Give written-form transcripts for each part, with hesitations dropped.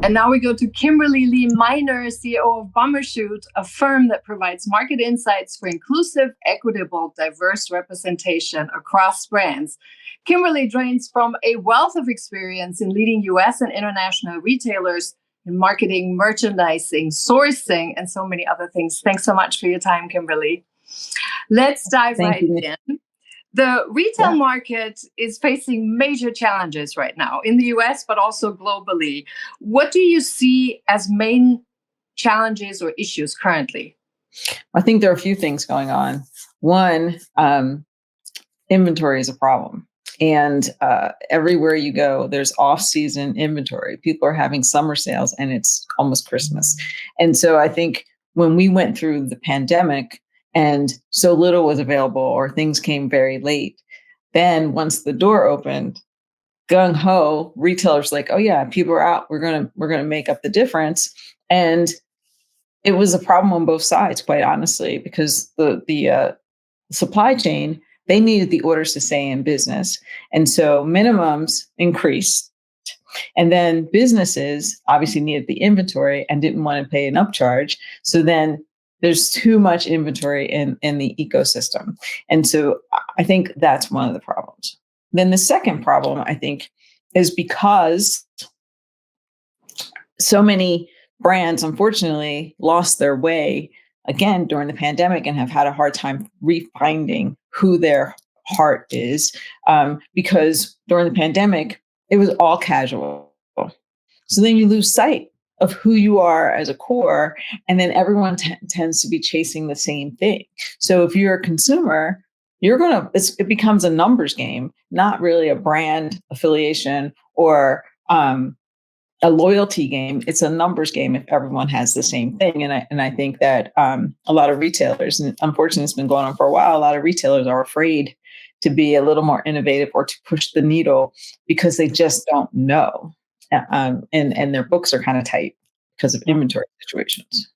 And now we go to Kimberly Lee Miner, CEO of Bumbershoot, a firm that provides market insights for inclusive, equitable, diverse representation across brands. Kimberly drains from a wealth of experience in leading US and international retailers in marketing, merchandising, sourcing, and so many other things. Thanks so much for your time, Kimberly. Let's dive right in. The retail market is facing major challenges right now in the US, but also globally. What do you see as main challenges or issues currently? I think there are a few things going on. One, inventory is a problem. And everywhere you go, there's off-season inventory. People are having summer sales and it's almost Christmas. And so I think when we went through the pandemic, and so little was available or things came very late, then once the door opened, gung ho, retailers like, oh yeah, people are out. We're gonna make up the difference. And it was a problem on both sides, quite honestly, because the supply chain, they needed the orders to stay in business, and so minimums increased. And then businesses obviously needed the inventory and didn't want to pay an upcharge. So then there's too much inventory in the ecosystem. And so I think that's one of the problems. Then the second problem, I think, is because so many brands, unfortunately, lost their way again during the pandemic and have had a hard time refinding who their heart is, because during the pandemic, it was all casual. So then you lose sight of who you are as a core, and then everyone tends to be chasing the same thing. So if you're a consumer, it becomes a numbers game, not really a brand affiliation or a loyalty game. It's a numbers game if everyone has the same thing. And I think that a lot of retailers, and unfortunately it's been going on for a while, a lot of retailers are afraid to be a little more innovative or to push the needle because they just don't know. And their books are kind of tight because of inventory situations.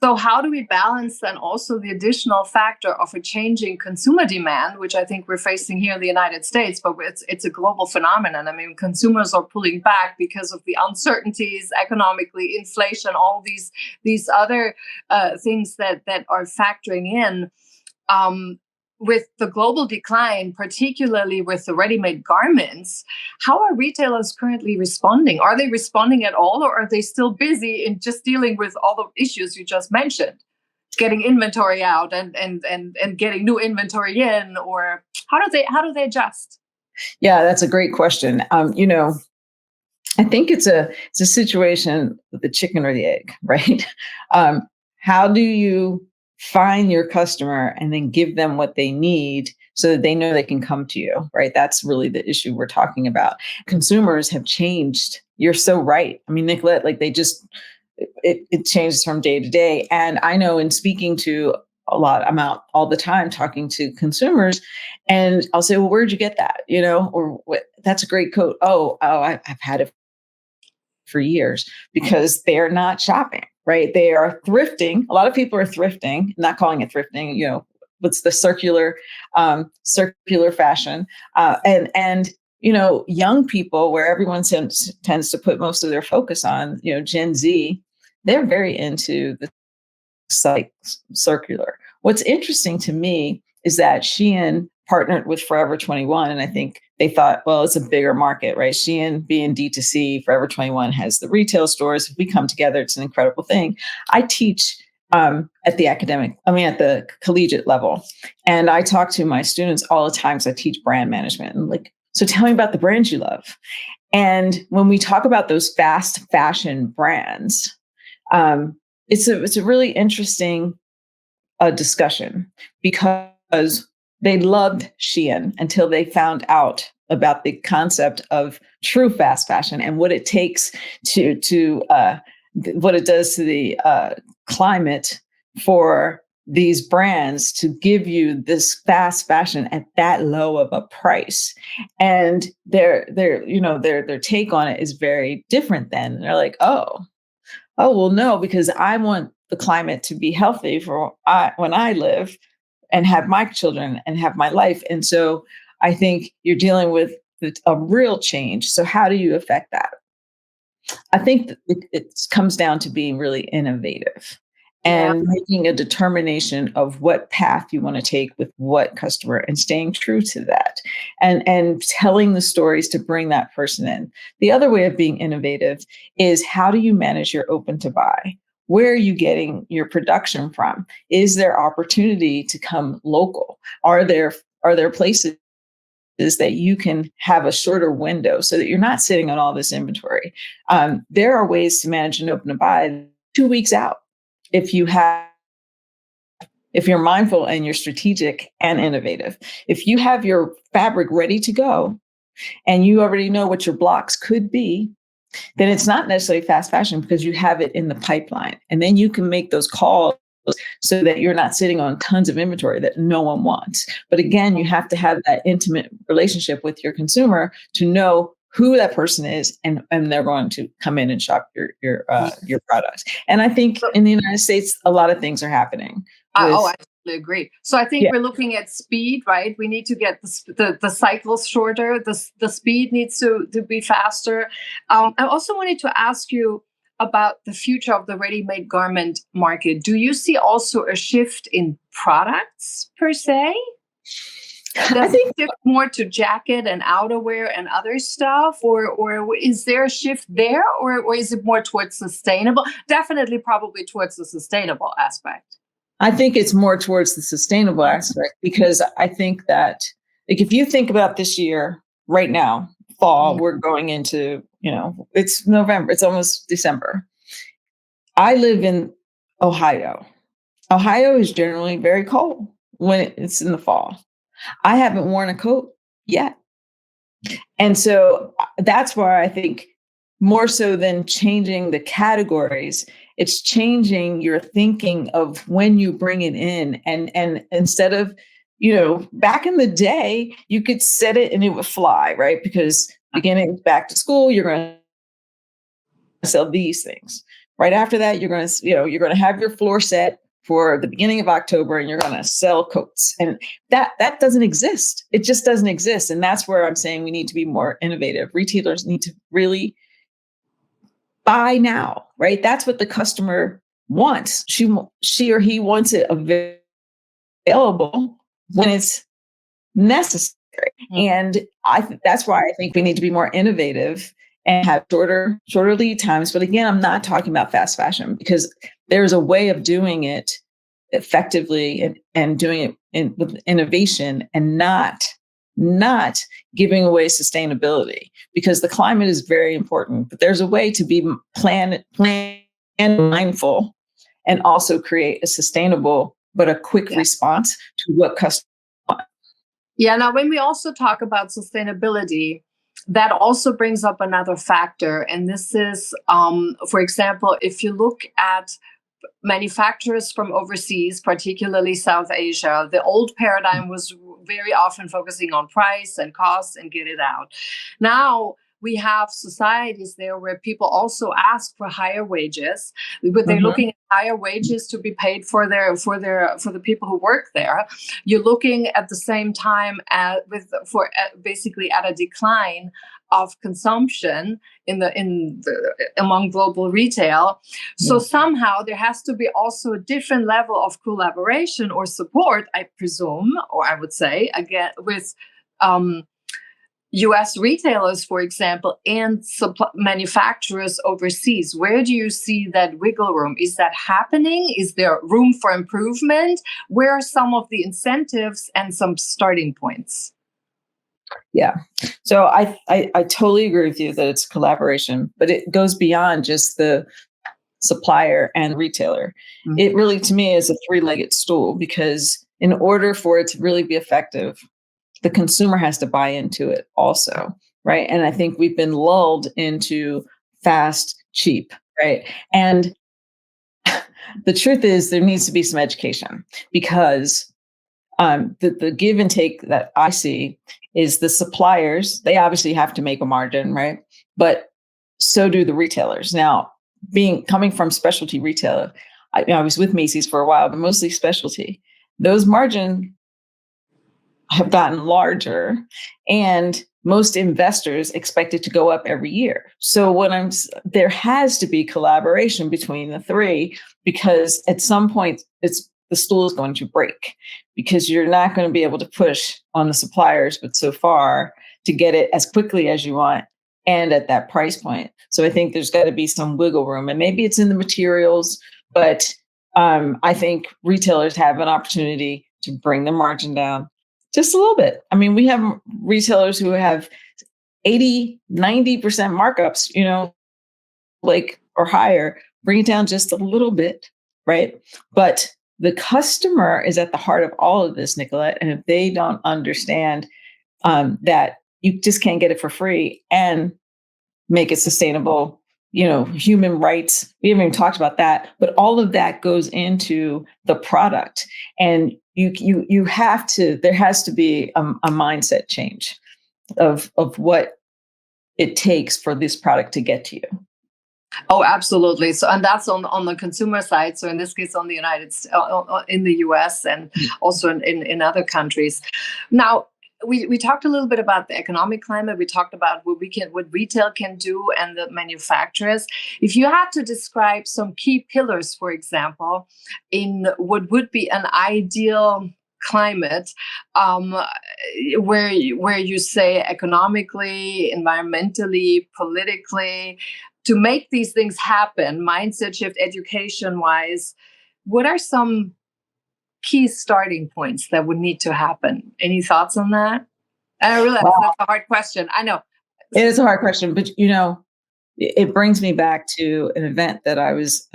So how do we balance then also the additional factor of a changing consumer demand, which I think we're facing here in the United States, but it's a global phenomenon. I mean, consumers are pulling back because of the uncertainties economically, inflation, all these other things that are factoring in. With the global decline, particularly with the ready-made garments, how are retailers currently responding? Are they responding at all, or are they still busy in just dealing with all the issues you just mentioned, getting inventory out and getting new inventory in, or how do they adjust? Yeah, that's a great question. I think it's a situation with the chicken or the egg, right? How do you find your customer and then give them what they need so that they know they can come to you, right? That's really the issue we're talking about. Consumers have changed. You're so right. I mean, Nicolette, like it changes from day to day. And I know in speaking to I'm out all the time talking to consumers, and I'll say, well, where'd you get that? Or that's a great coat. Oh, I've had it for years, because they're not shopping. Right. They are thrifting. A lot of people are thrifting, not calling it thrifting, what's the circular fashion. And young people, where everyone tends to put most of their focus on, Gen Z, they're very into the circular. What's interesting to me is that Shein partnered with Forever 21. And I think they thought, well, it's a bigger market, right? Shein being D2C, Forever 21 has the retail stores. If we come together, it's an incredible thing. I teach at the collegiate level. And I talk to my students all the time, because I teach brand management. And so tell me about the brands you love. And when we talk about those fast fashion brands, it's a really interesting discussion, because they loved Shein until they found out about the concept of true fast fashion and what it takes to what it does to the climate for these brands to give you this fast fashion at that low of a price. And their take on it is very different. Then they're like, oh, well, no, because I want the climate to be healthy for when I live and have my children and have my life. And so I think you're dealing with a real change. So how do you affect that? I think that it comes down to being really innovative Yeah. and making a determination of what path you want to take with what customer and staying true to that and telling the stories to bring that person in. The other way of being innovative is how do you manage your open to buy? Where are you getting your production from? Is there opportunity to come local? Are there places that you can have a shorter window so that you're not sitting on all this inventory? There are ways to manage an open to buy 2 weeks out if you have if you're mindful and you're strategic and innovative. If you have your fabric ready to go and you already know what your blocks could be, then it's not necessarily fast fashion because you have it in the pipeline. And then you can make those calls so that you're not sitting on tons of inventory that no one wants. But again, you have to have that intimate relationship with your consumer to know who that person is, and they're going to come in and shop your products. And I think in the United States, a lot of things are happening. I totally agree. So I think Yeah. we're looking at speed, right? We need to get the cycles shorter. The speed needs to be faster. I also wanted to ask you about the future of the ready-made garment market. Do you see also a shift in products per se? I Does think it shift more to jacket and outerwear and other stuff, or is there a shift there, or is it more towards sustainable? Definitely, probably towards the sustainable aspect. I think it's more towards the sustainable aspect because I think that, like, if you think about this year right now, fall, Mm. we're going into, it's November, it's almost December. I live in Ohio. Ohio is generally very cold when it's in the fall. I haven't worn a coat yet. And so that's why I think more so than changing the categories, it's changing your thinking of when you bring it in. And instead of, back in the day, you could set it and it would fly, right? Because beginning back to school, you're going to sell these things. Right after that, you're going to have your floor set for the beginning of October and you're going to sell coats. And that doesn't exist. It just doesn't exist. And that's where I'm saying we need to be more innovative. Retailers need to really buy now, right? That's what the customer wants. She or he wants it available when it's necessary. Mhm. And that's why I think we need to be more innovative and have shorter lead times. But again, I'm not talking about fast fashion because there's a way of doing it effectively and doing it with innovation and not giving away sustainability, because the climate is very important, but there's a way to be plan and mindful and also create a sustainable but a quick response to what customers want. Yeah, now when we also talk about sustainability, that also brings up another factor. And this is, for example, if you look at manufacturers from overseas, particularly South Asia, the old paradigm was very often focusing on price and cost and get it out. Now we have societies there where people also ask for higher wages, but they're looking at higher wages to be paid for the people who work there. You're looking at the same time basically at a decline of consumption among global retail. So somehow there has to be also a different level of collaboration or support, I presume, or I would say, again, with US retailers, for example, and manufacturers overseas. Where do you see that wiggle room? Is that happening? Is there room for improvement? Where are some of the incentives and some starting points? Yeah. So I totally agree with you that it's collaboration, but it goes beyond just the supplier and retailer. Mhm. It really, to me, is a three-legged stool, because in order for it to really be effective, the consumer has to buy into it also, right? And I think we've been lulled into fast, cheap, right? And the truth is there needs to be some education, because the give and take that I see is the suppliers, they obviously have to make a margin, right? But so do the retailers. Now, coming from specialty retailer, I was with Macy's for a while, but mostly specialty. Those margins have gotten larger, and most investors expect it to go up every year. So there has to be collaboration between the three, because at some point the stool is going to break, because you're not going to be able to push on the suppliers, but so far to get it as quickly as you want and at that price point. So I think there's got to be some wiggle room, and maybe it's in the materials, but I think retailers have an opportunity to bring the margin down just a little bit. I mean, we have retailers who have 80, 90% markups, like, or higher. Bring it down just a little bit, right? But the customer is at the heart of all of this, Nicolette. And if they don't understand that you just can't get it for free and make it sustainable, human rights, we haven't even talked about that, but all of that goes into the product. And you have to, there has to be a mindset change of what it takes for this product to get to you. Oh, absolutely. So, and that's on the consumer side. So in this case, on the in the US, and also in other countries. Now, we talked a little bit about the economic climate. We talked about what retail can do, and the manufacturers. If you had to describe some key pillars, for example, in what would be an ideal climate, where you say economically, environmentally, politically, to make these things happen, mindset shift, education wise, what are some key starting points that would need to happen? Any thoughts on that? And I realize that's a hard question. I know. It is a hard question, but it brings me back to an event that I was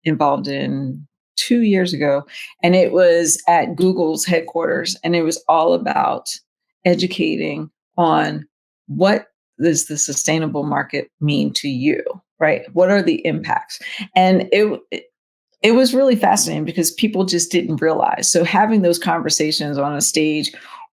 involved in 2 years ago, and it was at Google's headquarters, and it was all about educating on what does the sustainable market mean to you, right? What are the impacts? And it was really fascinating because people just didn't realize. So having those conversations on a stage,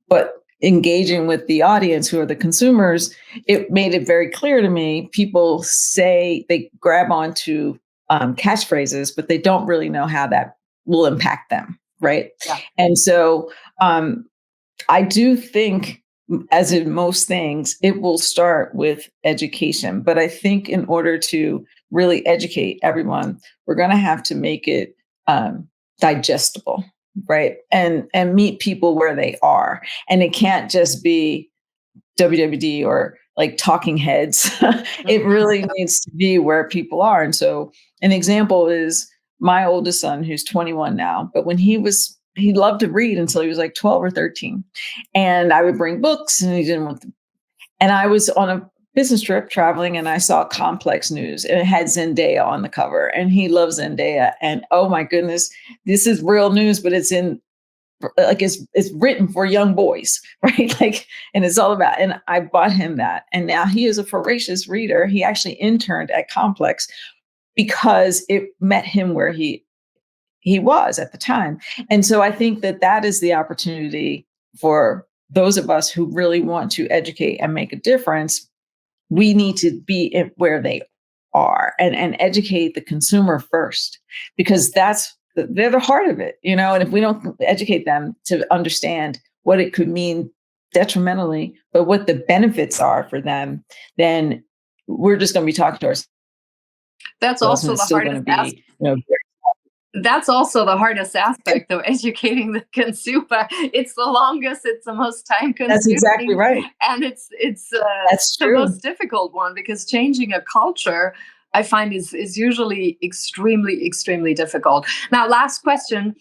but engaging with the audience who are the consumers, it made it very clear to me. People say they grab onto catchphrases, but they don't really know how that will impact them, right? Yeah. And so I do think, as in most things, it will start with education. But I think in order to really educate everyone, we're going to have to make it digestible, right? And meet people where they are. And it can't just be WWD or like talking heads. It really needs to be where people are. And so an example is my oldest son, who's 21 now, but when he loved to read until he was like 12 or 13. And I would bring books and he didn't want them. And I was on a business trip traveling, and I saw Complex News, and it had Zendaya on the cover, and he loves Zendaya. And oh my goodness, this is real news, but it's written for young boys, right? Like, and it's all about, and I bought him that. And now he is a voracious reader. He actually interned at Complex because it met him where he was at the time. And so I think that is the opportunity for those of us who really want to educate and make a difference. We need to be where they are and educate the consumer first, because they're the heart of it, and if we don't educate them to understand what it could mean detrimentally, but what the benefits are for them, then we're just going to be talking to ourselves. That's also the hardest aspect. That's also the hardest aspect of educating the consumer. It's the longest, it's the most time consuming. That's exactly right. And it's That's the most difficult one, because changing a culture, I find, is usually extremely, extremely difficult. Now, last question.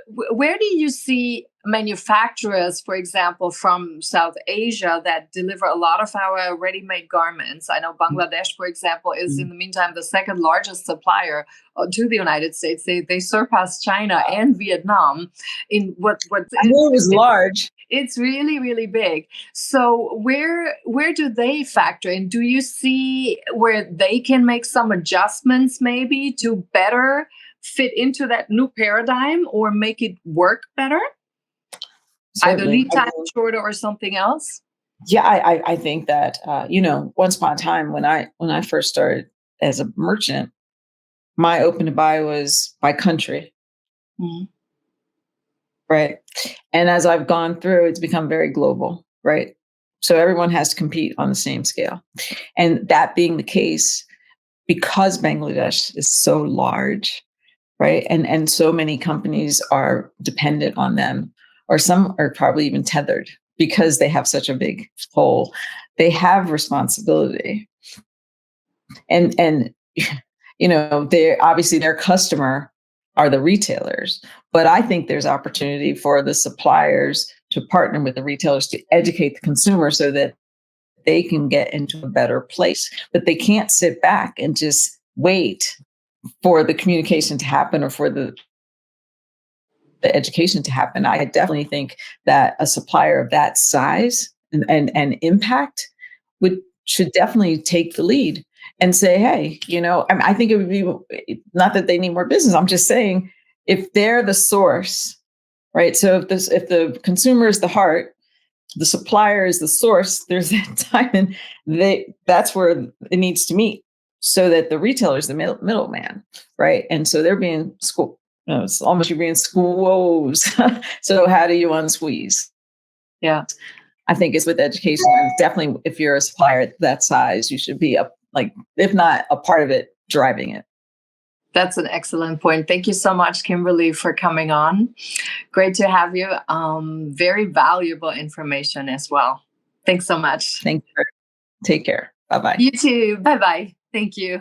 Where do you see manufacturers, for example, from South Asia that deliver a lot of our ready-made garments? I know Bangladesh, for example, is in the meantime the second largest supplier to the United States. They surpass China and Vietnam in what I know it was large. It's really, really big. So where do they factor in? Do you see where they can make some adjustments maybe to better fit into that new paradigm or make it work better? Certainly. Either lead time shorter or something else? Yeah, I think that, once upon a time when I first started as a merchant, my open to buy was by country. Mm-hmm. Right. And as I've gone through, it's become very global. Right. So everyone has to compete on the same scale. And that being the case, because Bangladesh is so large, right? And so many companies are dependent on them, or some are probably even tethered because they have such a big hole. They have responsibility. And they're obviously their customer are the retailers, but I think there's opportunity for the suppliers to partner with the retailers to educate the consumer so that they can get into a better place. But they can't sit back and just wait for the communication to happen or for the education to happen. I definitely think that a supplier of that size and impact should definitely take the lead and say, hey, I think it would be not that they need more business. I'm just saying if they're the source, right? So if the consumer is the heart, the supplier is the source, there's that time and that's where it needs to meet so that the retailer is the middleman, right? And so they're being it's almost you're being squeezed. So how do you unsqueeze? Yeah. I think it's with education. And definitely if you're a supplier that size, you should be if not a part of it, driving it. That's an excellent point. Thank you so much, Kimberly, for coming on. Great to have you. Very valuable information as well. Thanks so much. Thank you. Take care. Bye-bye. You too. Bye-bye. Thank you.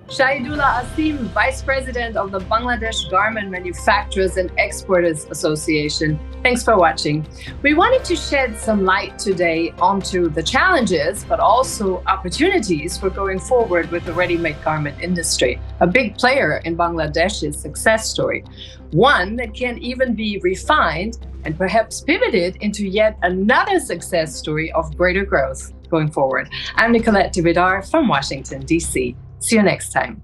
Shahidullah Asim, Vice President of the Bangladesh Garment Manufacturers and Exporters Association. Thanks for watching. We wanted to shed some light today onto the challenges, but also opportunities for going forward with the ready-made garment industry. A big player in Bangladesh's success story. One that can even be refined and perhaps pivoted into yet another success story of greater growth going forward. I'm Nicolette Dividar from Washington, D.C. See you next time.